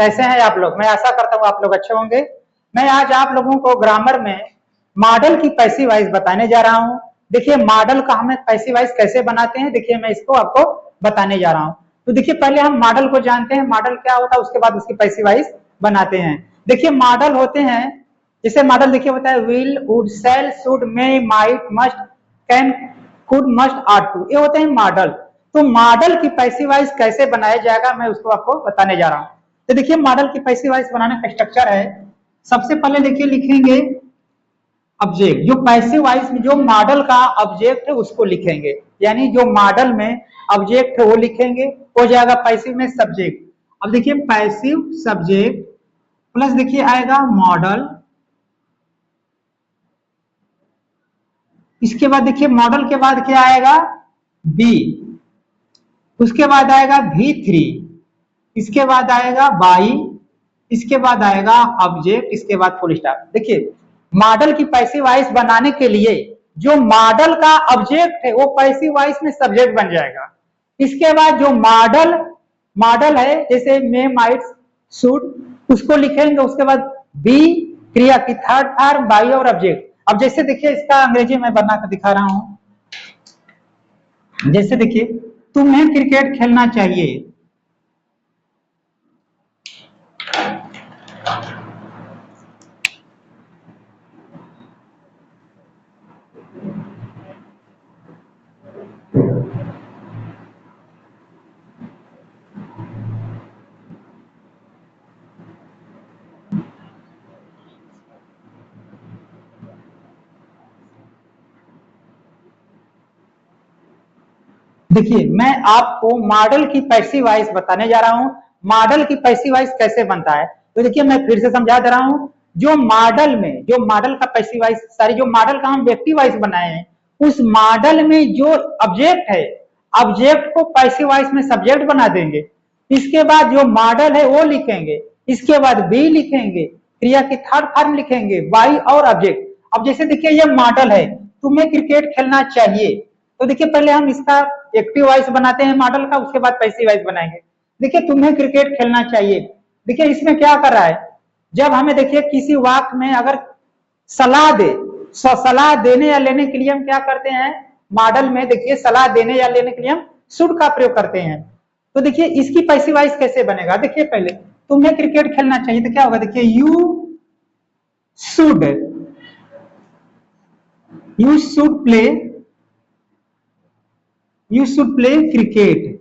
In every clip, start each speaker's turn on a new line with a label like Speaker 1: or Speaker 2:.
Speaker 1: कैसे हैं आप लोग? मैं आशा करता हूँ आप लोग अच्छे होंगे। मैं आज आप लोगों को ग्रामर में मॉडल की पैसिव वॉइस बताने जा रहा हूँ। देखिए मॉडल का हम पैसिव वॉइस कैसे बनाते हैं, देखिए मैं इसको आपको बताने जा रहा हूँ। तो देखिए पहले हम मॉडल को जानते हैं, मॉडल क्या होता है, उसके बाद उसकी पैसिव वॉइस बनाते हैं। देखिए मॉडल होते हैं, जैसे मॉडल देखिए होता है will, would, shall, should, may, might, must, can, could, must, are to, ये होते हैं मॉडल। तो मॉडल की पैसिव वॉइस कैसे बनाया जाएगा मैं उसको आपको बताने जा रहा हूँ। तो देखिए मॉडल की पैसिव वॉइस बनाने का स्ट्रक्चर है, सबसे पहले देखिए लिखेंगे ऑब्जेक्ट, जो पैसिव वॉइस में जो मॉडल का ऑब्जेक्ट है उसको लिखेंगे, यानी जो मॉडल में ऑब्जेक्ट है वो लिखेंगे, हो जाएगा पैसिव में सब्जेक्ट। अब देखिए पैसिव सब्जेक्ट प्लस देखिए आएगा मॉडल, इसके बाद देखिए मॉडल के बाद क्या आएगा बी, उसके बाद आएगा V3, इसके बाद आएगा बाई, इसके बाद आएगा ऑब्जेक्ट, इसके बाद फुल स्टॉप। देखिए मॉडल की पैसिव वॉइस बनाने के लिए जो मॉडल का ऑब्जेक्ट है वो पैसिव वॉइस में सब्जेक्ट बन जाएगा। इसके बाद जो मॉडल है जैसे मे, माइट, शुड, उसको लिखेंगे, उसके बाद बी क्रिया की थर्ड फॉर्म, बाई और ऑब्जेक्ट। अब जैसे देखिए इसका अंग्रेजी में बनाकर दिखा रहा हूं, जैसे देखिए तुम्हें क्रिकेट खेलना चाहिए, देखिए मैं आपको मॉडल की पैसिव वॉइस बताने जा रहा हूं। मॉडल की पैसिव वॉइस कैसे बनता है तो देखिए मैं फिर से समझा दे रहा हूं। जो मॉडल का पैसिव वॉइस, सारी जो मॉडल का हम एक्टिव वॉइस बनाए हैं, उस मॉडल में जो ऑब्जेक्ट है, ऑब्जेक्ट को पैसिव वॉइस में सब्जेक्ट बना देंगे। इसके बाद जो मॉडल है वो लिखेंगे, इसके बाद बी लिखेंगे, क्रिया की थर्ड फॉर्म लिखेंगे, बाई और ऑब्जेक्ट। अब जैसे देखिए ये मॉडल है, तुम्हें क्रिकेट खेलना चाहिए, तो देखिए पहले हम इसका एक्टिव वॉइस बनाते हैं मॉडल का, उसके बाद पैसिव वॉइस बनाएंगे। देखिए तुम्हें क्रिकेट खेलना चाहिए, देखिए इसमें क्या कर रहा है, जब हमें देखिए किसी वाक्य में अगर सलाह देने या लेने के लिए हम क्या करते हैं, मॉडल में देखिए सलाह देने या लेने के लिए हम शुड का प्रयोग करते हैं। तो देखिए इसकी पैसिव वॉइस कैसे बनेगा, देखिए पहले तुम्हें क्रिकेट खेलना चाहिए तो क्या होगा, देखिए यू शुड प्ले क्रिकेट।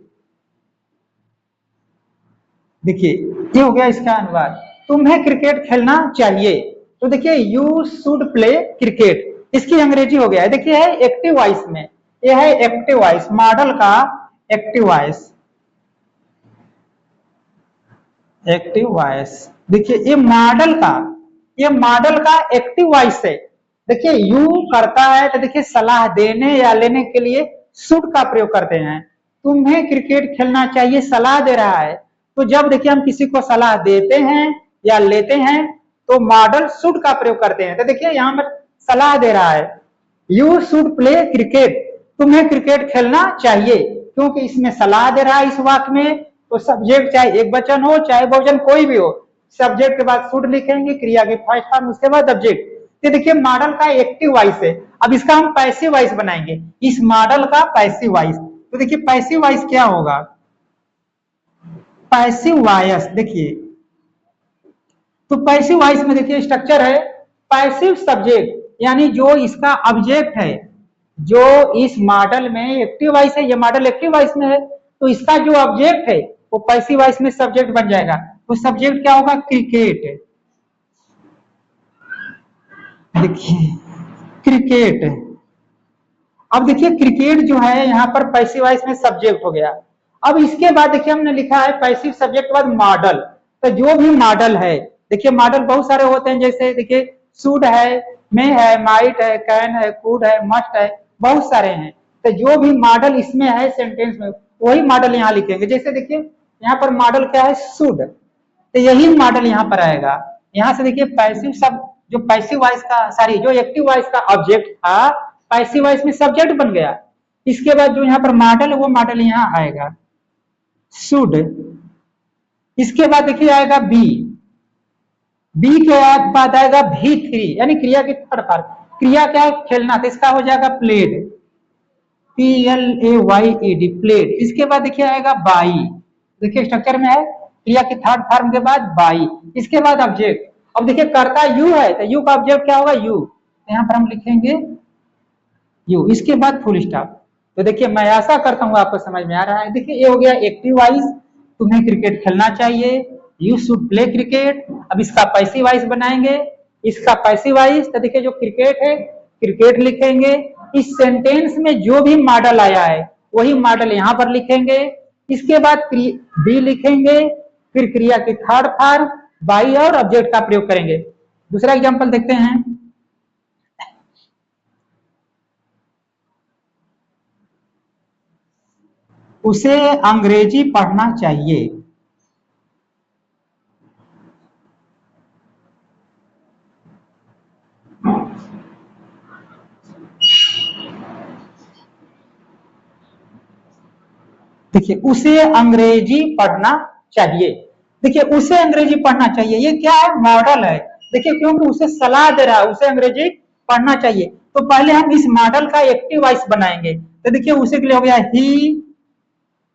Speaker 1: देखिए ये हो गया इसका अनुवाद, तुम्हें क्रिकेट खेलना चाहिए, तो देखिए यू शुड प्ले क्रिकेट, इसकी अंग्रेजी हो गया है। देखिए है एक्टिव वॉइस में, ये है एक्टिव वॉइस, मॉडल का एक्टिव वॉइस, देखिए ये मॉडल का एक्टिव वॉइस है। देखिए यू करता है तो देखिए सलाह देने या लेने के लिए शुड का प्रयोग करते हैं, तुम्हें क्रिकेट खेलना चाहिए सलाह दे रहा है, तो जब देखिए हम किसी को सलाह देते हैं या लेते हैं तो मॉडल शुड का प्रयोग करते हैं। तो देखिए यहाँ पर सलाह दे रहा है, यू शुड प्ले क्रिकेट, तुम्हें क्रिकेट खेलना चाहिए, क्योंकि इसमें सलाह दे रहा है इस वाक्य में, तो सब्जेक्ट चाहे एक वचन हो चाहे बहुवचन कोई भी हो, सब्जेक्ट के बाद शुड लिखेंगे, क्रिया के फर्स्ट फॉर्म, उसके बाद ऑब्जेक्ट। तो देखिए मॉडल का एक्टिव वॉइस है। अब इसका हम पैसिव वॉइस बनाएंगे, इस मॉडल का पैसिव वॉइस। तो देखिए पैसिव वॉइस क्या होगा, पैसिव वॉइस देखिए, तो पैसिव वॉइस में देखिए स्ट्रक्चर है, पैसिव सब्जेक्ट यानी जो इसका ऑब्जेक्ट है, जो इस मॉडल में एक्टिव वॉइस है, ये मॉडल एक्टिव वॉइस में है, तो इसका जो ऑब्जेक्ट है वो पैसिव वॉइस में सब्जेक्ट बन जाएगा। तो सब्जेक्ट क्या होगा, क्रिकेट। देखिए क्रिकेट, अब देखिए क्रिकेट जो है यहाँ पर पैसिव वॉइस में सब्जेक्ट हो गया। अब इसके बाद देखिए हमने लिखा है पैसिव सब्जेक्ट के बाद मॉडल, तो जो भी मॉडल है, देखिए मॉडल बहुत सारे होते हैं, जैसे देखिए शुड है, मे है, माइट है, कैन है, कुड है, मस्ट है, बहुत सारे हैं। तो जो भी मॉडल इसमें है सेंटेंस में वही मॉडल यहाँ लिखेंगे। जैसे देखिए यहाँ पर मॉडल क्या है, शुड, तो यही मॉडल यहाँ पर आएगा। यहाँ से देखिए पैसिव सब, जो पैसिव वॉइस का सॉरी जो एक्टिव वॉइस का ऑब्जेक्ट था पैसिव वॉइस में सब्जेक्ट बन गया। इसके बाद जो यहाँ पर मॉडल है वो मॉडल यहाँ आएगा, शुड, इसके बाद देखिए आएगा बी, बी के बाद आएगा V3 यानी क्रिया की थर्ड फॉर्म। क्रिया क्या है? खेलना, तो इसका हो जाएगा प्लेड, PLAYED प्लेड। इसके बाद देखिए आएगा बाई, देखिए स्ट्रक्चर में है क्रिया की थर्ड फॉर्म के बाद बाई। इसके बाद ऑब्जेक्ट, अब देखिए कर्ता यू है तो यू का ऑब्जेक्ट क्या होगा? यू, यहाँ पर हम लिखेंगे यू। इसके बाद फुल स्टॉप। तो देखिए मैं आशा करता हूँ आपको समझ में आ रहा है। देखिए ये हो गया एक्टिव वाइज, तुम्हें क्रिकेट खेलना चाहिए, यू शुड प्ले क्रिकेट। अब इसका पैसिव वाइज बनाएंगे, इसका पैसिव वाइज, तो देखिए जो क्रिकेट है क्रिकेट लिखेंगे। इस सेंटेंस में जो भी मॉडल आया है वही मॉडल यहाँ पर लिखेंगे। इसके बाद बी लिखेंगे, फिर क्रिया की थर्ड फॉर्म बाई और ऑब्जेक्ट का प्रयोग करेंगे। दूसरा एग्जांपल देखते हैं। उसे अंग्रेजी पढ़ना चाहिए। देखिए उसे अंग्रेजी पढ़ना चाहिए, देखिए उसे अंग्रेजी पढ़ना चाहिए, ये क्या है? मॉडल है। देखिए क्योंकि उसे सलाह दे रहा है उसे अंग्रेजी पढ़ना चाहिए, तो पहले हम इस मॉडल का एक्टिव वॉइस बनाएंगे। तो देखिए उसे के लिए हो गया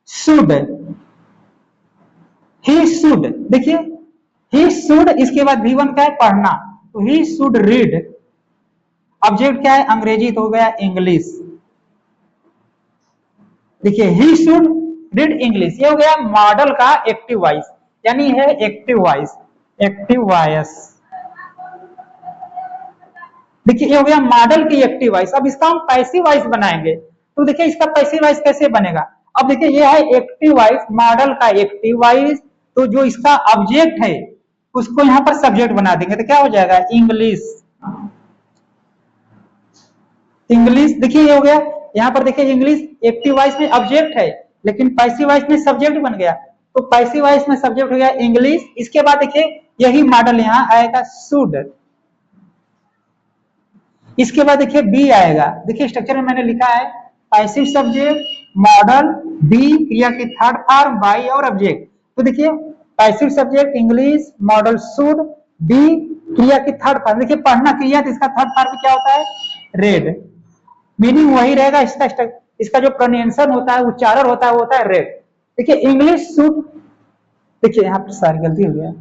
Speaker 1: शुड, ही शुड। देखिए ही शुड, इसके बाद V1 क्या है? पढ़ना, तो ही शुड रीड। ऑब्जेक्ट क्या है? अंग्रेजी, तो हो गया इंग्लिश। देखिए ही शुड रीड इंग्लिश, ये हो गया मॉडल का एक्टिव वॉइस, यानी है एक्टिव वॉइस, एक्टिव वॉइस। देखिए ये हो गया मॉडल की एक्टिव वॉइस। अब इसका हम पैसिव वॉइस बनाएंगे, तो देखिए इसका पैसिव वॉइस कैसे बनेगा? अब देखिए ये है एक्टिव वॉइस, मॉडल का एक्टिव वॉइस, तो जो इसका ऑब्जेक्ट है उसको यहाँ पर सब्जेक्ट बना देंगे, तो क्या हो जाएगा? English, English. देखिए ये हो गया, यहाँ पर देखिए इंग्लिश एक्टिव वॉइस में ऑब्जेक्ट है, लेकिन पैसिव वॉइस में सब्जेक्ट बन गया, तो पैसिव वॉइस में सब्जेक्ट हो गया इंग्लिश। इसके बाद देखिए यही मॉडल यहाँ आएगा शुड। इसके बाद देखिए बी आएगा, देखिए स्ट्रक्चर में मैंने लिखा है पैसिव सब्जेक्ट, मॉडल, बी क्रिया की थर्ड फॉर्म बाई और ऑब्जेक्ट। तो देखिए passive subject English, modal should, be क्रिया की थर्ड फॉर्म। देखिए पढ़ना क्रिया, तो इसका थर्ड फॉर्म क्या होता है? रेड। मीनिंग वही रहेगा, इसका जो प्रोनाउंसिएशन होता है, उच्चारण होता है, वो होता है रेड। देखिए इंग्लिश शुड, देखिए यहाँ पर सारी गलती हो गया,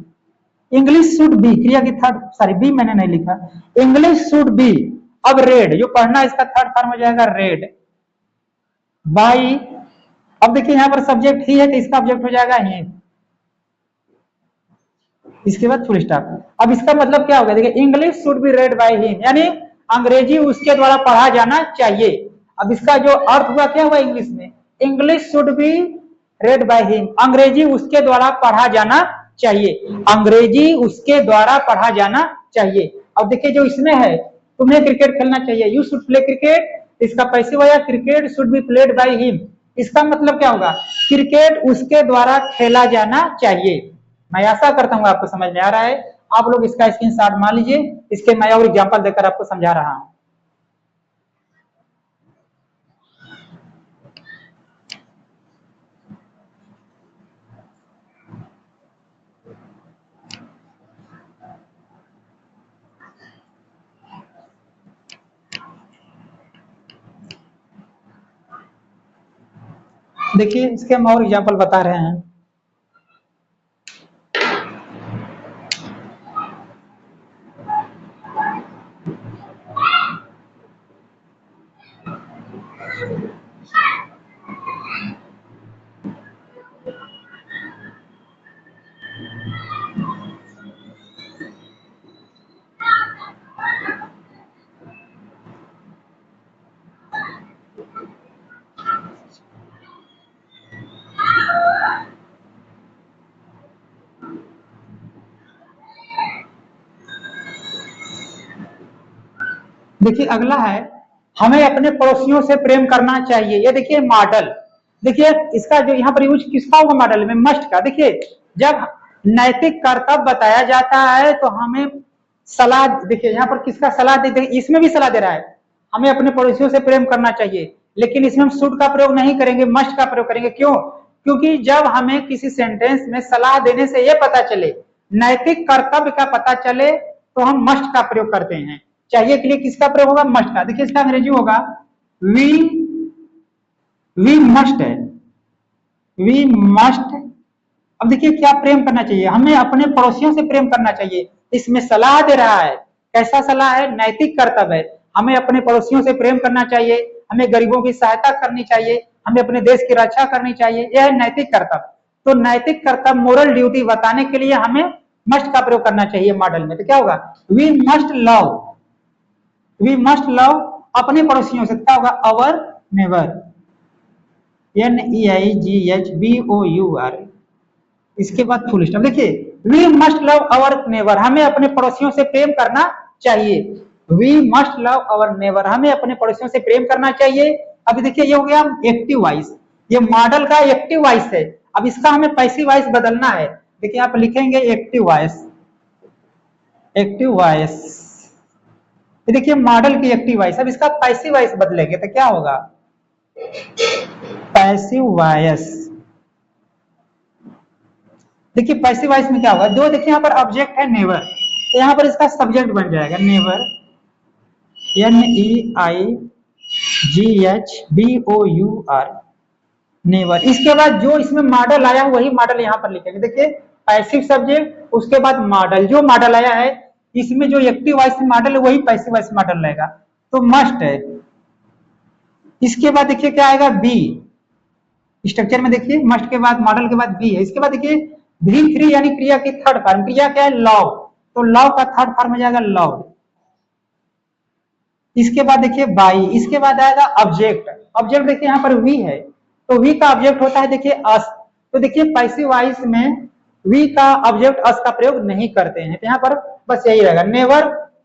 Speaker 1: इंग्लिश शुड बी क्रिया की थर्ड, सॉरी बी मैंने नहीं लिखा, इंग्लिश शुड बी। अब रेड, जो पढ़ना इसका थर्ड फॉर्म हो जाएगा रेड बाई। अब देखिए यहाँ पर सब्जेक्ट ही है तो इसका ऑब्जेक्ट हो जाएगा ही। इसके बाद फुल स्टॉप। अब इसका मतलब क्या होगा? देखिए English should be red by him, यानी अंग्रेजी उसके द्वारा पढ़ा जाना चाहिए। अब इसका जो अर्थ हुआ क्या हुआ इंग्लिश में? English should be red bye him, अंग्रेजी उसके द्वारा पढ़ा जाना चाहिए, अंग्रेजी उसके द्वारा पढ़ा जाना चाहिए। अब देखिए जो इसमें है, तुम्हें क्रिकेट खेलना चाहिए, यू शुड प्ले क्रिकेट, इसका पैसिव आया cricket should be played by him. इसका मतलब क्या होगा? क्रिकेट उसके द्वारा खेला जाना चाहिए। मैं आशा करता हूं आपको समझ में आ रहा है। आप लोग इसका स्क्रीनशॉट मान लीजिए, इसके मैं और एग्जांपल देकर आपको समझा रहा हूं। देखिए इसके हम और एग्जांपल बता रहे हैं। देखिए अगला है, हमें अपने पड़ोसियों से प्रेम करना चाहिए। ये देखिए मॉडल, देखिए इसका जो यहाँ पर यूज किसका होगा मॉडल में? मस्ट का। देखिए जब नैतिक कर्तव्य बताया जाता है तो हमें सलाह, देखिए यहाँ पर किसका सलाह दे, इसमें भी सलाह दे रहा है हमें अपने पड़ोसियों से प्रेम करना चाहिए, लेकिन इसमें हम शुड का प्रयोग नहीं करेंगे, मस्ट का प्रयोग करेंगे। क्यों? क्योंकि जब हमें किसी सेंटेंस में सलाह देने से यह पता चले, नैतिक कर्तव्य का पता चले, तो हम मस्ट का प्रयोग करते हैं। चाहिए के लिए किसका प्रयोग होगा? मस्ट का। देखिए इसका अंग्रेजी होगा वी मस्ट है, वी मस्ट। अब देखिए क्या प्रेम करना चाहिए, हमें अपने पड़ोसियों से प्रेम करना चाहिए। इसमें सलाह दे रहा है, कैसा सलाह है? नैतिक कर्तव्य है। हमें अपने पड़ोसियों से प्रेम करना चाहिए, हमें गरीबों की सहायता करनी चाहिए, हमें अपने देश की रक्षा करनी चाहिए, यह है नैतिक कर्तव्य। तो नैतिक कर्तव्य, मोरल ड्यूटी बताने के लिए हमें मस्ट का प्रयोग करना चाहिए मॉडल में। तो क्या होगा? We must love, we must love अपने पड़ोसियों से। क्या होगा? अवर नेबर, NEIGHBOUR, इसके बाद फुल स्टॉप। देखिए we must love our neighbour, हमें अपने पड़ोसियों से प्रेम करना चाहिए। We must love our neighbour, हमें अपने पड़ोसियों से प्रेम करना चाहिए। अभी देखिए ये हो गया एक्टिव वॉइस, ये मॉडल का एक्टिव वॉइस है। अब इसका हमें पैसिव वॉइस बदलना है। देखिए आप लिखेंगे एक्टिव वॉइस, एक्टिव वॉइस। देखिए मॉडल की एक्टिव वॉइस, अब इसका पैसिव वॉइस बदलेंगे तो क्या होगा? Passive voice. देखिए पैसिव वॉइस में क्या होगा? जो देखिए यहाँ पर ऑब्जेक्ट है नेवर, तो यहाँ पर इसका सब्जेक्ट बन जाएगा नेवर, NEIGHBOUR, नेवर। इसके बाद जो इसमें मॉडल आया वही मॉडल यहाँ पर लिखेंगे। देखिए पैसिव सब्जेक्ट, उसके बाद मॉडल, जो मॉडल आया है इसमें जो एक्टिव वॉइस मॉडल है वही पैसिव वॉइस मॉडल रहेगा, तो मस्ट है। इसके बाद देखिए क्या आएगा? बी। स्ट्रक्चर में देखिए मस्ट के बाद मॉडल के बाद बी है। इसके बाद देखिए V3 यानी क्रिया की थर्ड फॉर्म, क्रिया क्या है? लव, तो लव का थर्ड फॉर्म हो जाएगा लव। इसके बाद देखिए बाई, इसके बाद आएगा ऑब्जेक्ट। ऑब्जेक्ट देखिए यहाँ पर वी है, तो वी का ऑब्जेक्ट होता है देखिए अस। तो देखिए पैसिव वॉइस में वी का ऑब्जेक्ट अस का प्रयोग नहीं करते हैं, तो यहाँ पर बस यही रहेगा नेवर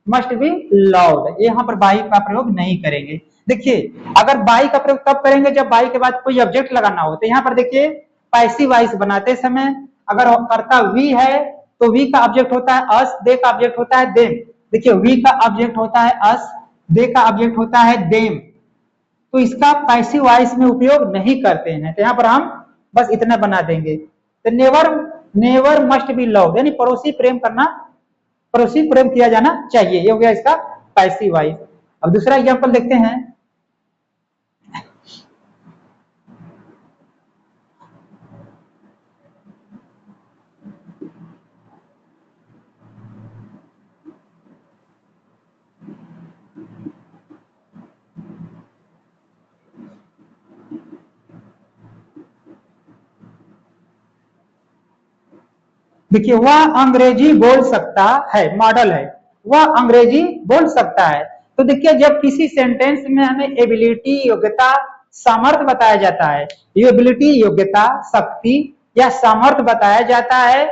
Speaker 1: मस्ट बी लव्ड, यहाँ पर बाई का प्रयोग नहीं करेंगे। देखिए अगर बाई का प्रयोग तब करेंगे जब बाई के बाद कोई ऑब्जेक्ट लगाना हो। तो यहाँ पर देखिए पैसिव वॉइस बनाते समय अगर कर्ता वी है तो वी का ऑब्जेक्ट होता है अस, दे का ऑब्जेक्ट होता है देम। देखिए वी का ऑब्जेक्ट होता है अस, दे का ऑब्जेक्ट होता है देम, तो इसका पैसिव वॉइस में उपयोग नहीं करते हैं। तो यहाँ पर हम बस इतना बना देंगे। तो never, never must be loved, यानी पड़ोसी प्रेम करना, पड़ोसी प्रेम किया जाना चाहिए, ये हो गया इसका पैसिव वॉइस। अब दूसरा एग्जांपल देखते हैं। देखिए वह अंग्रेजी बोल सकता है, मॉडल है, वह अंग्रेजी बोल सकता है। तो देखिए जब किसी सेंटेंस में हमें एबिलिटी, योग्यता, सामर्थ्य बताया जाता है, एबिलिटी, योग्यता, शक्ति या सामर्थ्य बताया जाता है,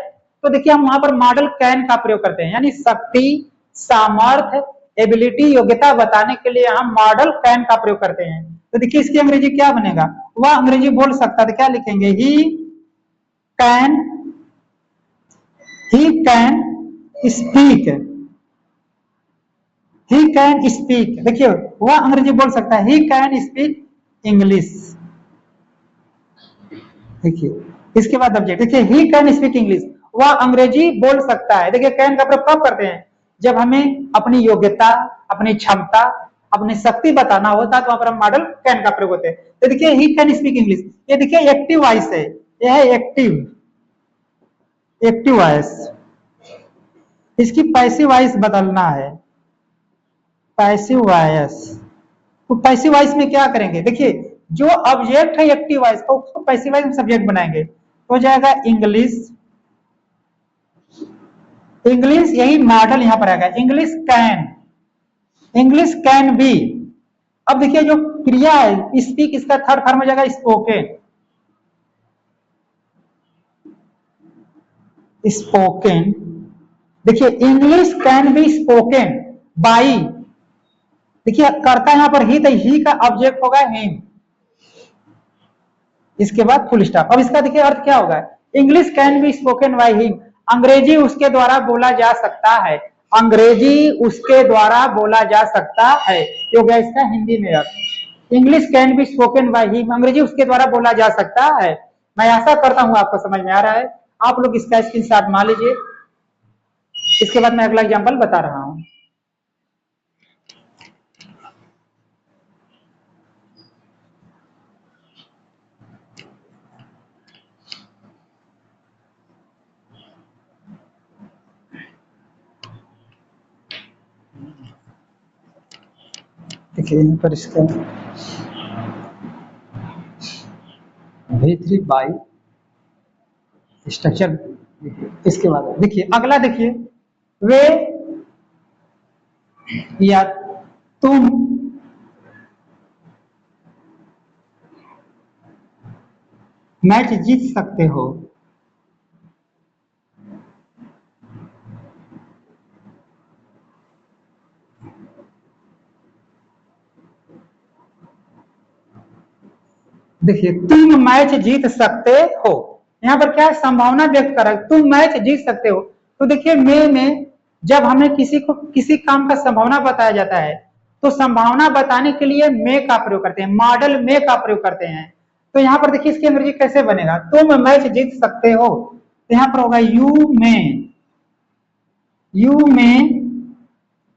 Speaker 1: तो देखिए हम वहां पर मॉडल कैन का प्रयोग करते हैं, यानी शक्ति, सामर्थ्य, एबिलिटी, योग्यता बताने के लिए हम मॉडल कैन का प्रयोग करते हैं। तो देखिए इसकी अंग्रेजी क्या बनेगा? वह अंग्रेजी बोल सकता है, तो क्या लिखेंगे? He can, he can speak, he can speak। देखिए वह अंग्रेजी बोल सकता है, he can speak English। देखिए इसके बाद ऑब्जेक्ट, देखिए he can speak English, वह अंग्रेजी बोल सकता है। देखिए कैन का प्रयोग कब करते हैं? जब हमें अपनी योग्यता, अपनी क्षमता, अपनी शक्ति बताना होता है तो वहां पर हम मॉडल कैन का प्रयोग होते हैं। तो देखिए he can speak English, ये देखिए एक्टिव वॉइस है, यह है एक्टिव, एक्टिव वॉइस। इसकी पैसिव वॉइस बदलना है, पैसिव वॉइस। तो पैसिव वॉइस में क्या करेंगे? देखिए जो ऑब्जेक्ट है एक्टिव वॉइस का उसको पैसिव वॉइस में सब्जेक्ट बनाएंगे, तो हो जाएगा इंग्लिश, इंग्लिश, यही मॉडल यहां पर आएगा, English can, English can B. अब देखिए जो क्रिया है स्पीक, इसका थर्ड फॉर्म हो जाएगा स्पोकन, स्पोकन। देखिए English can be spoken by, देखिए करता यहां पर ही, तो ही का ऑब्जेक्ट होगा हिम, इसके बाद फुल स्टॉप। अब इसका देखिए अर्थ क्या होगा? English can be spoken by him, अंग्रेजी उसके द्वारा बोला जा सकता है, अंग्रेजी उसके द्वारा बोला जा सकता है, ये हो गया इसका हिंदी में अर्थ। English can be spoken by him, अंग्रेजी उसके द्वारा बोला जा सकता है। मैं आशा करता हूँ आपको समझ में आ रहा है। आप लोग इसका स्क्रीनशॉट मान लीजिए। इसके बाद मैं अगला एग्जाम्पल बता रहा हूँ। देखिए यहाँ पर इसका V3 बाई स्ट्रक्चर। इसके बाद देखिए अगला, देखिए वे या तुम मैच जीत सकते हो। देखिए तुम मैच जीत सकते हो, यहाँ पर क्या संभावना व्यक्त कर रहा है, तुम मैच जीत सकते हो। तो देखिए में जब हमें किसी को किसी काम का संभावना बताया जाता है तो संभावना बताने के लिए में का प्रयोग करते हैं, मॉडल में का प्रयोग करते हैं। तो यहाँ पर देखिए इसकी अंग्रेजी कैसे बनेगा, तुम मैच जीत सकते हो, तो यहाँ पर होगा यू में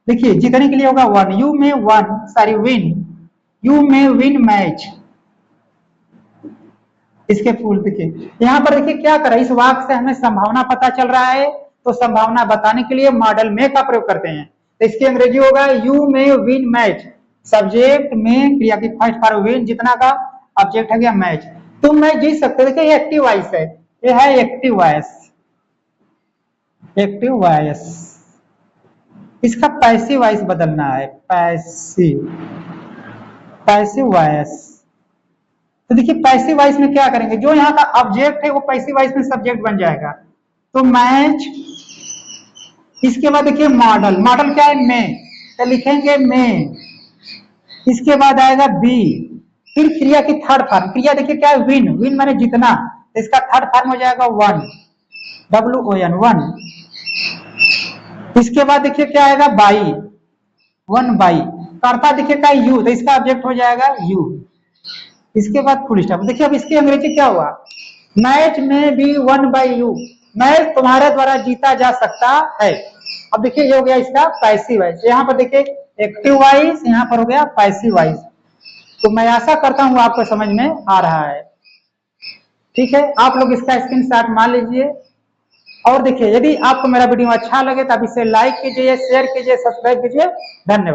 Speaker 1: देखिए जीतने के लिए होगा वन, यू में वन सॉरी विन, यू में विन मैच। इसके फूल देखिए यहाँ पर देखिए क्या करा, इस वाक्य से हमें संभावना पता चल रहा है, तो संभावना बताने के लिए मॉडल में का प्रयोग करते हैं। तो इसकी अंग्रेजी होगा यू में विन मैच, सब्जेक्ट में क्रिया की फर्स्ट फॉर्म विन, जितना का ऑब्जेक्ट है गया मैच। तुम मैच जीत सकते हो, देखिए ये एक्टिव वॉइस है, ये है एक्टिव वॉइस, एक्टिव वॉइस। इसका पैसिव वॉइस बदलना है, पैसिव वॉइस। तो देखिए पैसिव वॉइस में क्या करेंगे, जो यहाँ का ऑब्जेक्ट है वो पैसिव वॉइस में सब्जेक्ट बन जाएगा, तो मैच। इसके बाद देखिए मॉडल, मॉडल क्या है में, तो लिखेंगे में। इसके बाद आएगा बी, फिर क्रिया की थर्ड फॉर्म, क्रिया देखिए क्या है विन, विन माने जीतना, तो इसका थर्ड फॉर्म हो जाएगा वन, WON वन। इसके बाद देखिए क्या आएगा बाई, वन बाई, कर्ता देखिए क्या यू, तो इसका ऑब्जेक्ट हो जाएगा यू। इसके बाद फुल स्टॉप। देखिए अब इसकी अंग्रेजी क्या हुआ, मैच में be won by you, match तुम्हारे द्वारा जीता जा सकता है। अब देखिए ये हो गया इसका पैसिव वॉइस, यहाँ पर देखिए एक्टिव वॉइस, यहाँ पर हो गया पैसिव वॉइस। तो मैं आशा करता हूँ आपको समझ में आ रहा है। ठीक है, आप लोग इसका स्क्रीनशॉट मान लीजिए। और देखिए यदि आपको मेरा वीडियो अच्छा लगे तो आप इसे लाइक कीजिए, शेयर कीजिए, सब्सक्राइब कीजिए। धन्यवाद।